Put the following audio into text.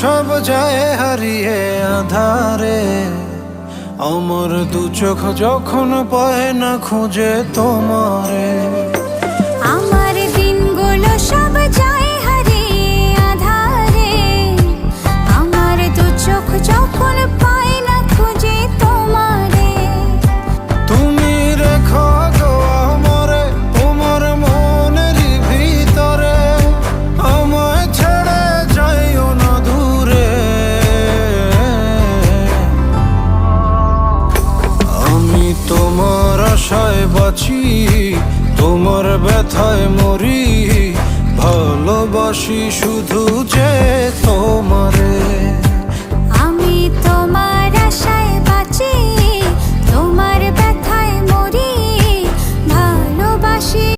সব যায় হারিয়ে আধারে, আমার দু চোখ যখন পায় না খুঁজে তোমারে। আমার দিনগুলো সব যায় হারিয়ে আধারে, আমার দু চোখ যখন পায় না খুঁজে তোমারে। তুমি রেখো গো আমারে তোমার মনের ভিতরে, আমায় ছেড়ে যাইও না দূরে। আমি তোমার আশায় বাঁচি, তোমার ব্যথায় মরি, ভালোবাসি শুধু যে তোমারে।